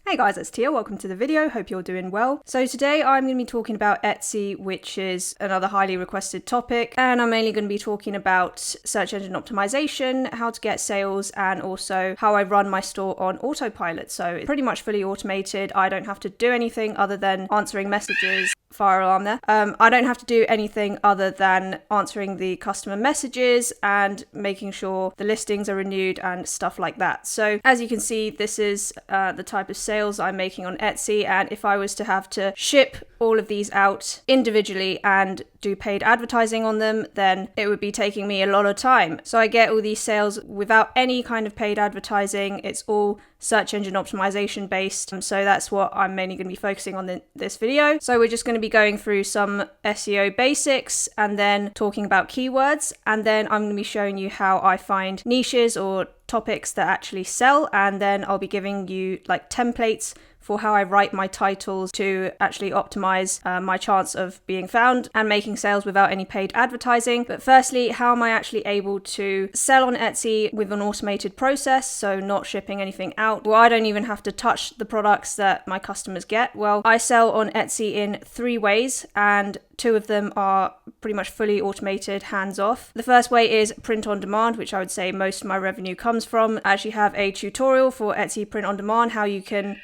Hey guys, it's Tia. Welcome to the video. Hope you're doing well. So today I'm going to be talking about Etsy, which is another highly requested topic. And I'm mainly going to be talking about search engine optimization, how to get sales, and also how I run my store on autopilot. So it's pretty much fully automated. I don't have to do anything other than answering messages. Fire alarm there. I don't have to do anything other than answering the customer messages and making sure the listings are renewed and stuff like that. So as you can see, this is the type of sales I'm making on Etsy, and if I was to have to ship all of these out individually and do paid advertising on them, then it would be taking me a lot of time. So I get all these sales without any kind of paid advertising. It's all search engine optimization based. So that's what I'm mainly going to be focusing on in this video. So we're just going to be going through some SEO basics and then talking about keywords. And then I'm going to be showing you how I find niches or topics that actually sell. And then I'll be giving you like templates for how I write my titles to actually optimize my chance of being found and making sales without any paid advertising. But firstly, how am I actually able to sell on Etsy with an automated process, so not shipping anything out? Well, I don't even have to touch the products that my customers get. Well, I sell on Etsy in 3 ways, and 2 of them are pretty much fully automated, hands-off. The first way is print on demand, which I would say most of my revenue comes from. I actually have a tutorial for Etsy print on demand, how you can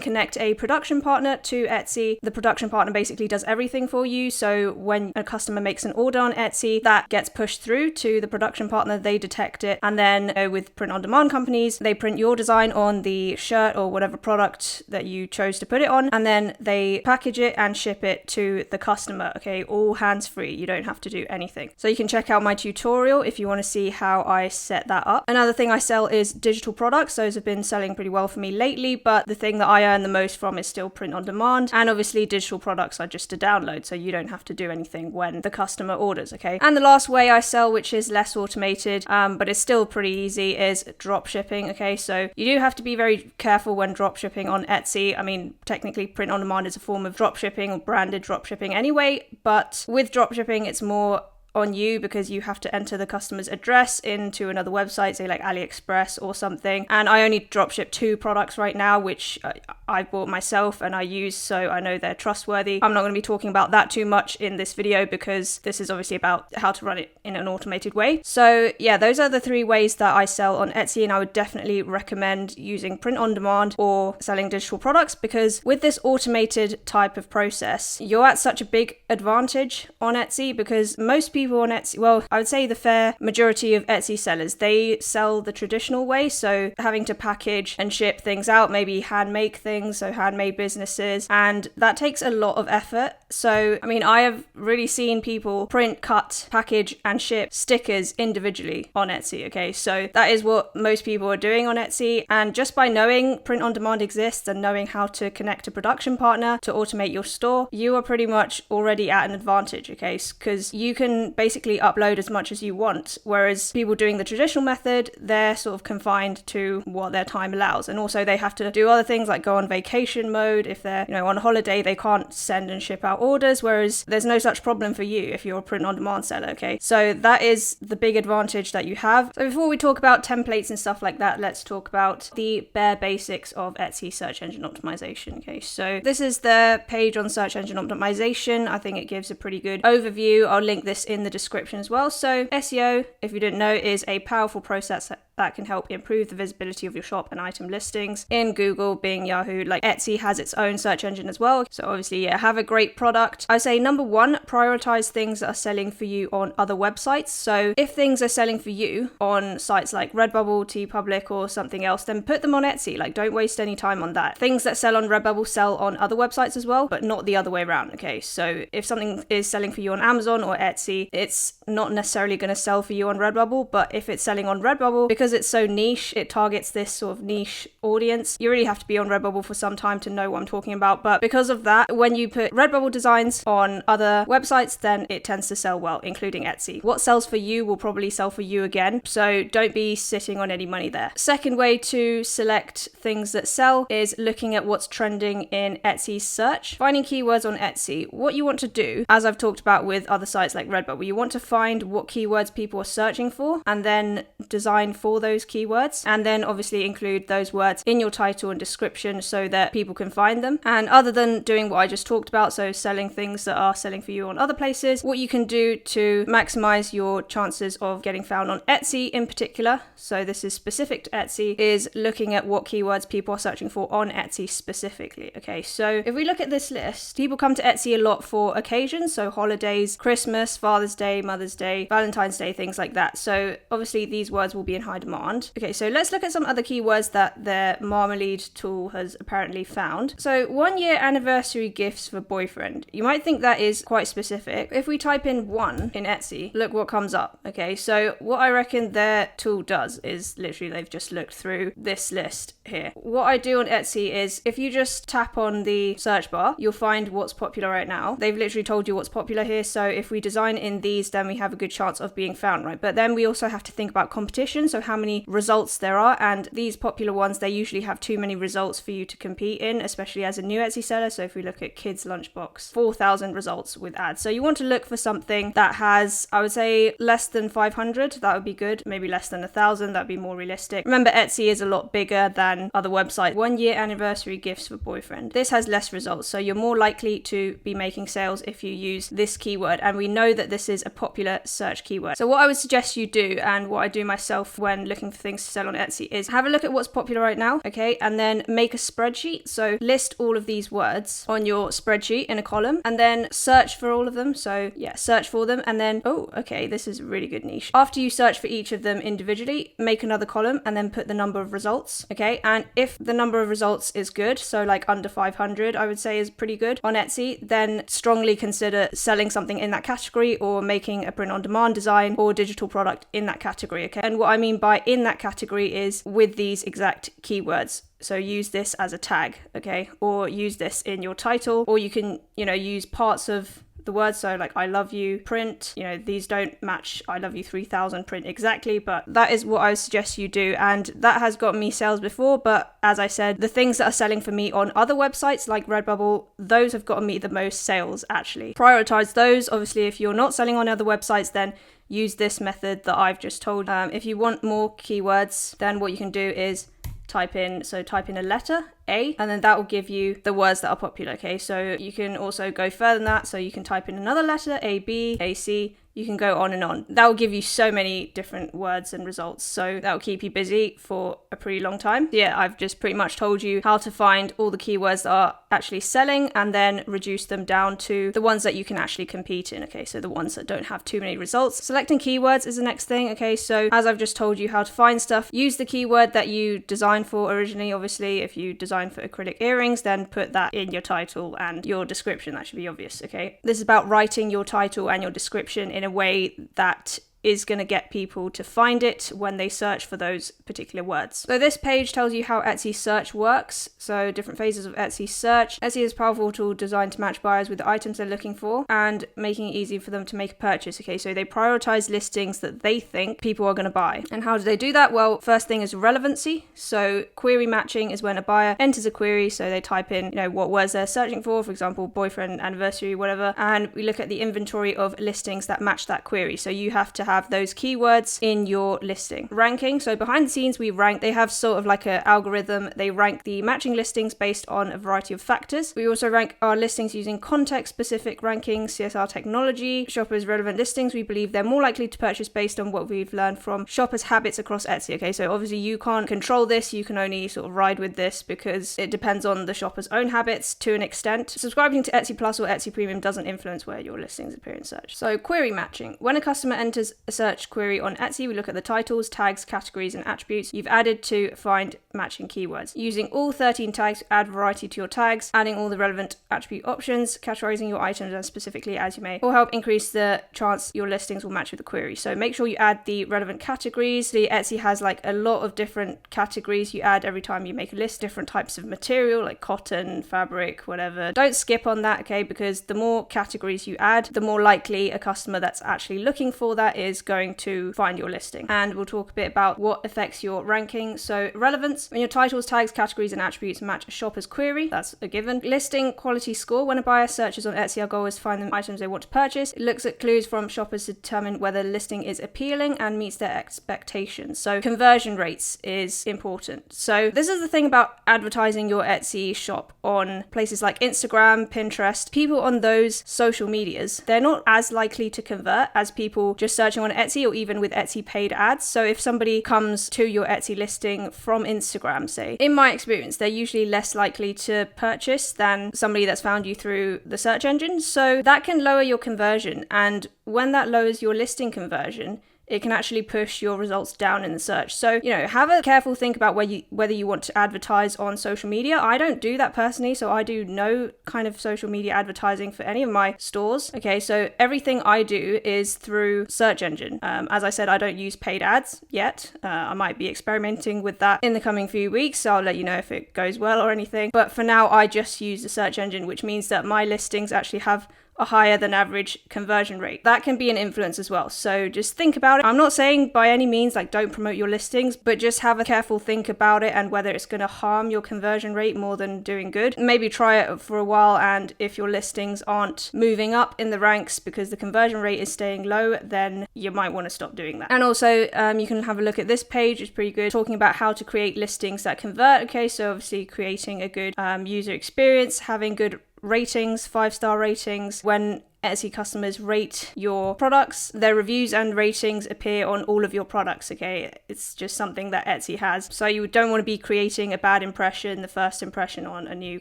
connect a production partner to Etsy. The production partner basically does everything for you. So when a customer makes an order on Etsy, that gets pushed through to the production partner, they detect it. And then with print on demand companies, they print your design on the shirt or whatever product that you chose to put it on, and then they package it and ship it to the customer. Okay, all hands free. You don't have to do anything. So you can check out my tutorial if you want to see how I set that up. Another thing I sell is digital products. Those have been selling pretty well for me lately, but the thing that I earn the most from is still print on demand. And obviously digital products are just a download, so you don't have to do anything when the customer orders, okay? And the last way I sell, which is less automated, but it's still pretty easy, is drop shipping, okay? So you do have to be very careful when drop shipping on Etsy. I mean, technically print on demand is a form of drop shipping or branded drop shipping anyway, but with dropshipping, it's more on you because you have to enter the customer's address into another website, say like AliExpress or something. And I only dropship 2 products right now, which I bought myself and I use, so I know they're trustworthy. I'm not going to be talking about that too much in this video because this is obviously about how to run it in an automated way. So yeah, those are the 3 ways that I sell on Etsy, and I would definitely recommend using print on demand or selling digital products, because with this automated type of process, you're at such a big advantage on Etsy, because most people on Etsy, well, I would say the fair majority of Etsy sellers, they sell the traditional way, so having to package and ship things out, maybe hand make things, so handmade businesses, and that takes a lot of effort. So I mean, I have really seen people print, cut, package and ship stickers individually on Etsy, okay? So that is what most people are doing on Etsy, and just by knowing print on demand exists and knowing how to connect a production partner to automate your store, you are pretty much already at an advantage, okay? Because you can basically upload as much as you want, whereas people doing the traditional method, they're sort of confined to what their time allows, and also they have to do other things like go on vacation mode. If they're on holiday, they can't send and ship out orders, whereas there's no such problem for you if you're a print on demand seller, okay? So that is the big advantage that you have. So before we talk about templates and stuff like that, let's talk about the bare basics of Etsy search engine optimization, okay? So this is the page on search engine optimization. I think it gives a pretty good overview. I'll link this in the description as well. So SEO, if you didn't know, is a powerful process that can help improve the visibility of your shop and item listings in Google, Bing, Yahoo. Like Etsy has its own search engine as well. So obviously, yeah, have a great product. I say number 1, prioritize things that are selling for you on other websites. So if things are selling for you on sites like Redbubble, TeePublic or something else, then put them on Etsy. Like, don't waste any time on that. Things that sell on Redbubble sell on other websites as well, but not the other way around, okay? So if something is selling for you on Amazon or Etsy, it's not necessarily going to sell for you on Redbubble, but if it's selling on Redbubble, because it's so niche, it targets this sort of niche audience. You really have to be on Redbubble for some time to know what I'm talking about, but because of that, when you put Redbubble designs on other websites, then it tends to sell well, including Etsy. What sells for you will probably sell for you again, so don't be sitting on any money there. Second way to select things that sell is looking at what's trending in Etsy's search. Finding keywords on Etsy. What you want to do, as I've talked about with other sites like Redbubble, you want to find what keywords people are searching for and then design for for those keywords, and then obviously include those words in your title and description so that people can find them. And other than doing what I just talked about, so selling things that are selling for you on other places, what you can do to maximize your chances of getting found on Etsy in particular, so this is specific to Etsy, is looking at what keywords people are searching for on Etsy specifically. Okay, so if we look at this list, people come to Etsy a lot for occasions, so holidays, Christmas, Father's Day, Mother's Day, Valentine's Day, things like that. So obviously these words will be in high demand. Okay, so let's look at some other keywords that their Marmalade tool has apparently found. So 1 year anniversary gifts for boyfriend. You might think that is quite specific. If we type in 1 in Etsy, look what comes up. Okay, so what I reckon their tool does is literally they've just looked through this list here. What I do on Etsy is if you just tap on the search bar, you'll find what's popular right now. They've literally told you what's popular here. So if we design in these, then we have a good chance of being found, right? But then we also have to think about competition. So how many results there are, and these popular ones, they usually have too many results for you to compete in, especially as a new Etsy seller. So if we look at kids lunchbox, 4,000 results with ads. So you want to look for something that has, I would say, less than 500. That would be good. Maybe less than 1,000. That'd be more realistic. Remember, Etsy is a lot bigger than other websites. 1 year anniversary gifts for boyfriend. This has less results. So you're more likely to be making sales if you use this keyword. And we know that this is a popular search keyword. So what I would suggest you do, and what I do myself when looking for things to sell on Etsy, is have a look at what's popular right now, okay? And then make a spreadsheet. So list all of these words on your spreadsheet in a column, and then search for all of them. So yeah, search for them, and then, oh, okay, this is a really good niche. After you search for each of them individually, make another column and then put the number of results, okay? And if the number of results is good, so like under 500, I would say is pretty good on Etsy, then strongly consider selling something in that category or making a print-on-demand design or digital product in that category, okay? And what I mean by in that category is with these exact keywords. So use this as a tag, okay? Or use this in your title, or you can, use parts of the words. So like I love you print, these don't match I love you 3000 print exactly, but that is what I would suggest you do. And that has got me sales before, but as I said, the things that are selling for me on other websites like Redbubble, those have gotten me the most sales actually. Prioritize those. Obviously, if you're not selling on other websites, then use this method that I've just told. If you want more keywords, then what you can do is type in a letter A, and then that will give you the words that are popular, okay? So you can also go further than that. So you can type in another letter, A, B, A, C. You can go on and on. That will give you so many different words and results. So that will keep you busy for a pretty long time. Yeah, I've just pretty much told you how to find all the keywords that are actually selling and then reduce them down to the ones that you can actually compete in. Okay, so the ones that don't have too many results. Selecting keywords is the next thing. Okay, so as I've just told you how to find stuff, use the keyword that you designed for originally. Obviously, if you design for acrylic earrings, then put that in your title and your description. That should be obvious. Okay, this is about writing your title and your description in a way that is going to get people to find it when they search for those particular words. So this page tells you how Etsy search works. So different phases of Etsy search. Etsy is a powerful tool designed to match buyers with the items they're looking for and making it easy for them to make a purchase. Okay, so they prioritize listings that they think people are going to buy. And how do they do that? Well, first thing is relevancy. So query matching is when a buyer enters a query. So they type in, what words they're searching for example, boyfriend, anniversary, whatever. And we look at the inventory of listings that match that query. So you have to have those keywords in your listing. Ranking, so behind the scenes we rank, they have sort of like an algorithm. They rank the matching listings based on a variety of factors. We also rank our listings using context specific rankings, CSR technology, shoppers relevant listings. We believe they're more likely to purchase based on what we've learned from shoppers habits across Etsy. Okay, so obviously you can't control this, you can only sort of ride with this because it depends on the shopper's own habits to an extent. Subscribing to Etsy Plus or Etsy Premium doesn't influence where your listings appear in search. So query matching, when a customer enters a search query on Etsy, we look at the titles, tags, categories, and attributes you've added to find matching keywords. Using all 13 tags, add variety to your tags, adding all the relevant attribute options, categorizing your items as specifically as you may, will help increase the chance your listings will match with the query. So make sure you add the relevant categories. The Etsy has like a lot of different categories you add every time you make a list, different types of material like cotton, fabric, whatever. Don't skip on that, okay, because the more categories you add, the more likely a customer that's actually looking for that is is going to find your listing. And we'll talk a bit about what affects your ranking. So relevance, when your titles, tags, categories, and attributes match a shopper's query, that's a given. Listing quality score, when a buyer searches on Etsy, our goal is to find the items they want to purchase. It looks at clues from shoppers to determine whether the listing is appealing and meets their expectations. So conversion rates is important. So this is the thing about advertising your Etsy shop on places like Instagram, Pinterest. People on those social medias, they're not as likely to convert as people just searching on Etsy or even with Etsy paid ads. So if somebody comes to your Etsy listing from Instagram, say, in my experience, they're usually less likely to purchase than somebody that's found you through the search engine. So that can lower your conversion. And when that lowers your listing conversion, it can actually push your results down in the search. So, have a careful think about whether you want to advertise on social media. I don't do that personally, so I do no kind of social media advertising for any of my stores. Okay, so everything I do is through search engine. As I said, I don't use paid ads yet. I might be experimenting with that in the coming few weeks, so I'll let you know if it goes well or anything. But for now, I just use the search engine, which means that my listings actually have a higher than average conversion rate. That can be an influence as well. So just think about it. I'm not saying by any means don't promote your listings, but just have a careful think about it and whether it's going to harm your conversion rate more than doing good. Maybe try it for a while, and if your listings aren't moving up in the ranks because the conversion rate is staying low, then you might want to stop doing that. And also you can have a look at this page. It's pretty good, talking about how to create listings that convert. Okay, so obviously creating a good user experience, having good ratings, 5-star ratings. When Etsy customers rate your products, their reviews and ratings appear on all of your products, okay? It's just something that Etsy has. So you don't want to be creating a bad impression, the first impression on a new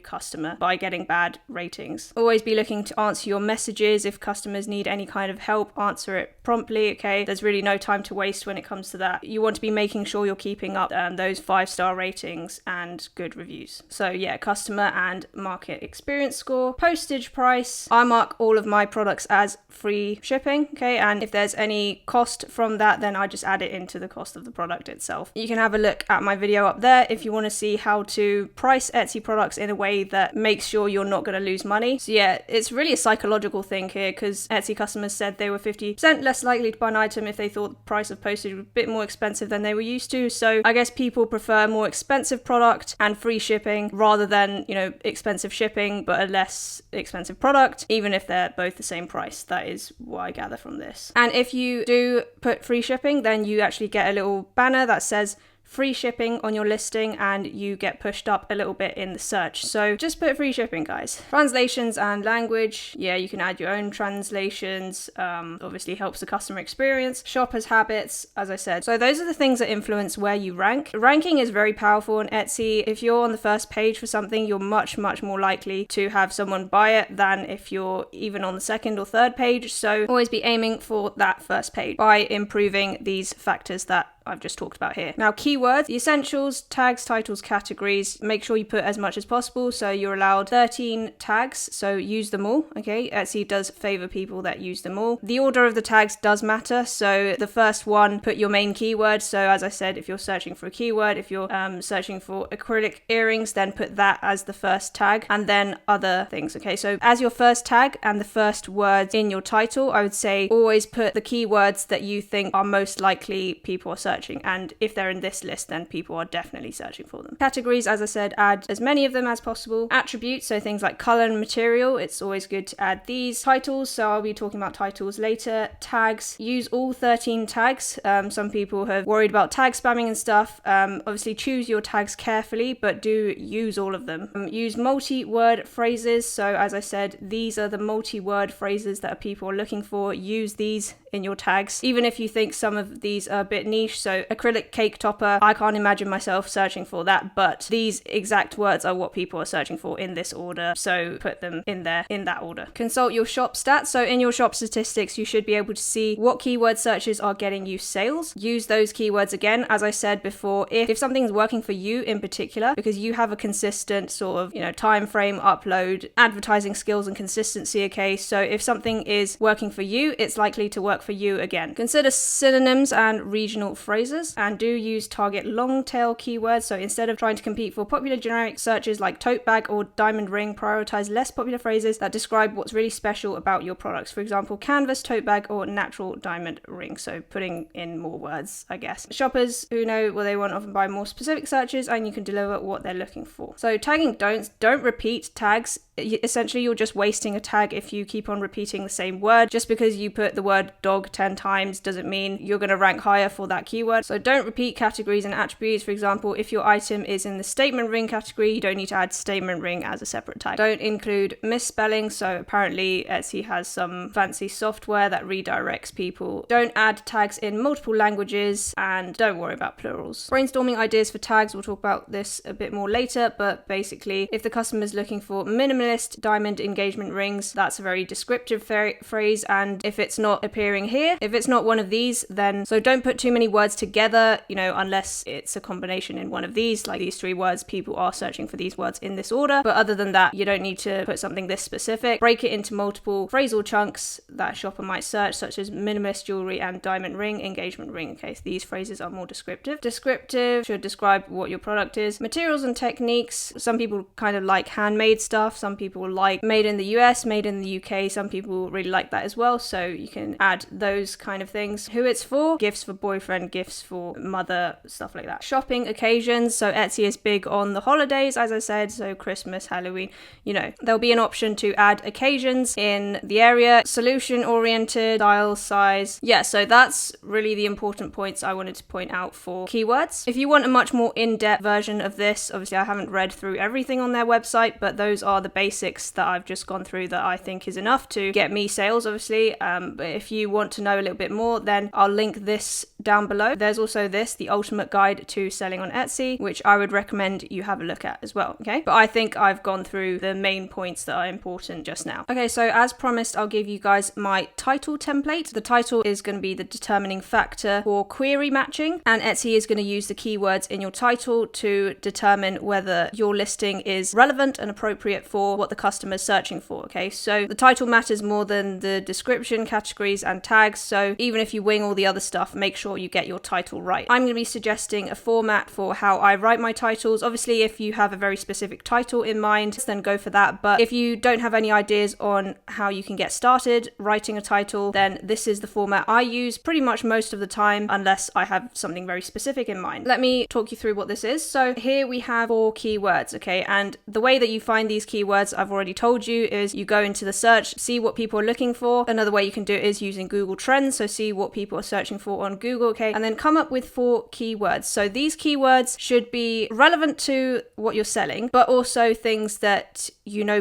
customer, by getting bad ratings. Always be looking to answer your messages. If customers need any kind of help, answer it promptly, okay? There's really no time to waste when it comes to that. You want to be making sure you're keeping up those 5-star ratings and good reviews. So yeah, customer and market experience score. Postage price, I mark all of my products as free shipping, okay, and if there's any cost from that, then I just add it into the cost of the product itself. You can have a look at my video up there if you want to see how to price Etsy products in a way that makes sure you're not going to lose money. So yeah, it's really a psychological thing here, because Etsy customers said they were 50% less likely to buy an item if they thought the price of postage was a bit more expensive than they were used to. So I guess people prefer more expensive product and free shipping rather than, expensive shipping but a less expensive product, even if they're both the same price. That is what I gather from this. And if you do put free shipping, then you actually get a little banner that says free shipping on your listing, and you get pushed up a little bit in the search. So just put free shipping, guys. Translations and language, yeah, you can add your own translations. Obviously helps the customer experience. Shoppers' habits, as I said. So those are the things that influence where you rank. Ranking is very powerful on Etsy. If you're on the first page for something, you're much more likely to have someone buy it than if you're even on the second or third page. So always be aiming for that first page by improving these factors that I've just talked about here. Now, keywords, the essentials, tags, titles, categories, make sure you put as much as possible. So you're allowed 13 tags, so use them all, okay? Etsy does favor people that use them all. The order of the tags does matter. So the first one, put your main keyword. So as I said, if you're searching for a keyword, if you're searching for acrylic earrings, then put that as the first tag, and then other things, okay? So as your first tag and the first words in your title, I would say always put the keywords that you think are most likely people are searching. And if they're in this list, then people are definitely searching for them. Categories, as I said, add as many of them as possible. Attributes, so things like color and material, it's always good to add these. Titles, so I'll be talking about titles later. Tags, use all 13 tags. Some people have worried about tag spamming and stuff. Obviously choose your tags carefully, but do use all of them. Use multi-word phrases. So as I said, these are the multi-word phrases that people are looking for. Use these in your tags, even if you think some of these are a bit niche. So acrylic cake topper, I can't imagine myself searching for that, but these exact words are what people are searching for in this order, so put them in there in that order. Consult your shop stats. So in your shop statistics, you should be able to see what keyword searches are getting you sales. Use those keywords again, as I said before, if something's working for you in particular, because you have a consistent sort of, time frame, upload, advertising skills and consistency, okay? So if something is working for you, it's likely to work for you again. Consider synonyms and regional phrases, and do use target long tail keywords. So instead of trying to compete for popular generic searches like tote bag or diamond ring, prioritize less popular phrases that describe what's really special about your products. For example, canvas, tote bag, or natural diamond ring. So putting in more words, I guess. Shoppers who know what they want often buy more specific searches, and you can deliver what they're looking for. So tagging don'ts: don't repeat tags. Essentially, you're just wasting a tag if you keep on repeating the same word. Just because you put the word dog 10 times doesn't mean you're going to rank higher for that keyword. So don't repeat categories and attributes. For example, if your item is in the statement ring category, you don't need to add statement ring as a separate tag. Don't include misspelling. So apparently Etsy has some fancy software that redirects people. Don't add tags in multiple languages, and don't worry about plurals. Brainstorming ideas for tags. We'll talk about this a bit more later, but basically, if the customer is looking for minimalist diamond engagement rings, that's a very descriptive phrase, and if it's not appearing here, if it's not one of these, then so don't put too many words together, unless it's a combination in one of these, like these 3 words, people are searching for these words in this order. But other than that, you don't need to put something this specific. Break it into multiple phrasal chunks that a shopper might search, such as minimalist jewelry and diamond ring, engagement ring. Okay, so these phrases are more descriptive. Descriptive should describe what your product is. Materials and techniques. Some people kind of like handmade stuff. Some people like made in the US, made in the UK. Some people really like that as well. So you can add those kind of things. Who it's for: gifts for boyfriend, gifts for mother, stuff like that. Shopping occasions. So Etsy is big on the holidays, as I said. So Christmas, Halloween, there'll be an option to add occasions in the area. Solution oriented, style, size. Yeah, so that's really the important points I wanted to point out for keywords. If you want a much more in-depth version of this, obviously I haven't read through everything on their website, but those are the basics that I've just gone through that I think is enough to get me sales, obviously. But if you want to know a little bit more, then I'll link this down below. There's also the ultimate guide to selling on Etsy, which I would recommend you have a look at as well. Okay, but I think I've gone through the main points that are important just now. Okay, so as promised, I'll give you guys my title template. The title is going to be the determining factor for query matching, and Etsy is going to use the keywords in your title to determine whether your listing is relevant and appropriate for what the customer is searching for. Okay, so the title matters more than the description, categories, and tags. So even if you wing all the other stuff, make sure you get your title right. I'm going to be suggesting a format for how I write my titles. Obviously, if you have a very specific title in mind, then go for that. But if you don't have any ideas on how you can get started writing a title, then this is the format I use pretty much most of the time, unless I have something very specific in mind. Let me talk you through what this is. So here we have 4 keywords, okay? And the way that you find these keywords, I've already told you, is you go into the search, see what people are looking for. Another way you can do it is using Google Trends, so see what people are searching for on Google, okay? And then come up with 4 keywords. So these keywords should be relevant to what you're selling, but also things that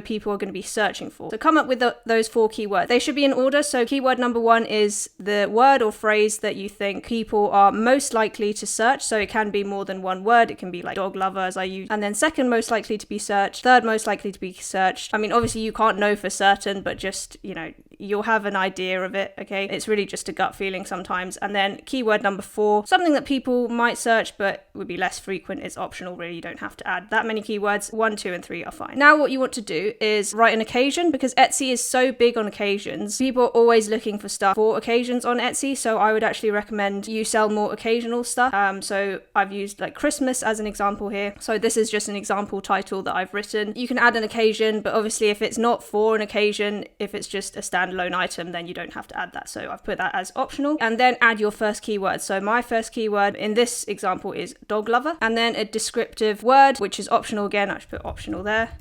people are going to be searching for. So come up with those 4 keywords. They should be in order. So keyword number 1 is the word or phrase that you think people are most likely to search. So it can be more than one word. It can be like dog lover, as I use. And then second most likely to be searched, third most likely to be searched. I mean, obviously you can't know for certain, but just, you'll have an idea of it, okay? It's really just a gut feeling sometimes. And then keyword number 4, something that people might search, but would be less frequent. It's optional, really. You don't have to add that many keywords. 1, 2, and 3 are fine. Now what you want to do is write an occasion, because Etsy is so big on occasions. People are always looking for stuff for occasions on Etsy, so I would actually recommend you sell more occasional stuff. So I've used like Christmas as an example here. So this is just an example title that I've written. You can add an occasion, but obviously if it's not for an occasion, if it's just a standalone item, then you don't have to add that. So I've put that as optional. And then add your first keyword. So my first keyword in this example is dog lover, and then a descriptive word, which is optional again. I should put optional there.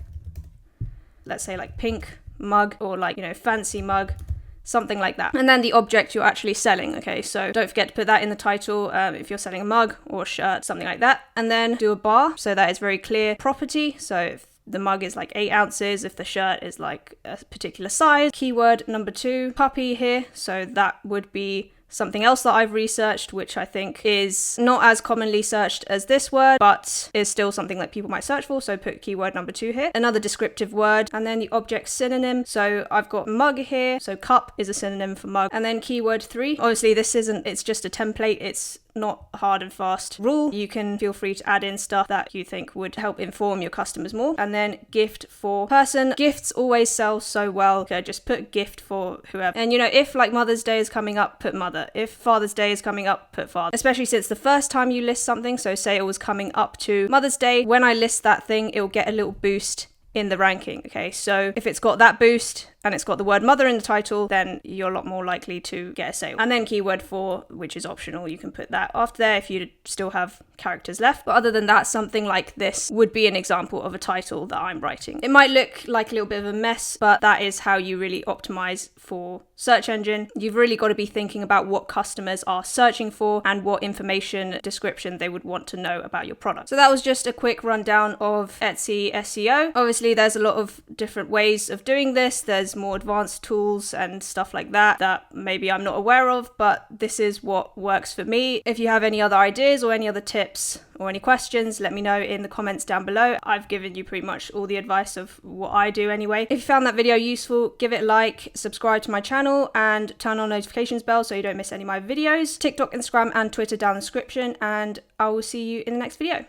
Let's say like pink mug, or like, fancy mug, something like that. And then the object you're actually selling, okay? So don't forget to put that in the title if you're selling a mug or a shirt, something like that. And then do a bar, so that is very clear. Property, so if the mug is like 8 ounces, if the shirt is like a particular size. Keyword number 2, puppy here, so that would be something else that I've researched, which I think is not as commonly searched as this word, but is still something that people might search for. So put keyword number 2 here. Another descriptive word, and then the object synonym. So I've got mug here. So cup is a synonym for mug. And then keyword 3. Obviously this it's just a template. It's not a hard and fast rule. You can feel free to add in stuff that you think would help inform your customers more. And then gift for person. Gifts always sell so well. Okay, just put gift for whoever. And if like Mother's Day is coming up, put mother. If Father's Day is coming up, put father. Especially since the first time you list something, so say it was coming up to Mother's Day, when I list that thing, it will get a little boost in the ranking. Okay, so if it's got that boost and it's got the word mother in the title, then you're a lot more likely to get a sale. And then keyword for, which is optional, you can put that after there if you still have characters left. But other than that, something like this would be an example of a title that I'm writing. It might look like a little bit of a mess, but that is how you really optimize for search engine. You've really got to be thinking about what customers are searching for and what information description they would want to know about your product. So that was just a quick rundown of Etsy SEO. Obviously, there's a lot of different ways of doing this. There's more advanced tools and stuff like that maybe I'm not aware of, but this is what works for me. If you have any other ideas or any other tips or any questions, let me know in the comments down below. I've given you pretty much all the advice of what I do anyway. If you found that video useful, give it a like, subscribe to my channel, and turn on notifications bell so you don't miss any of my videos. TikTok, Instagram, and Twitter down in the description, and I will see you in the next video.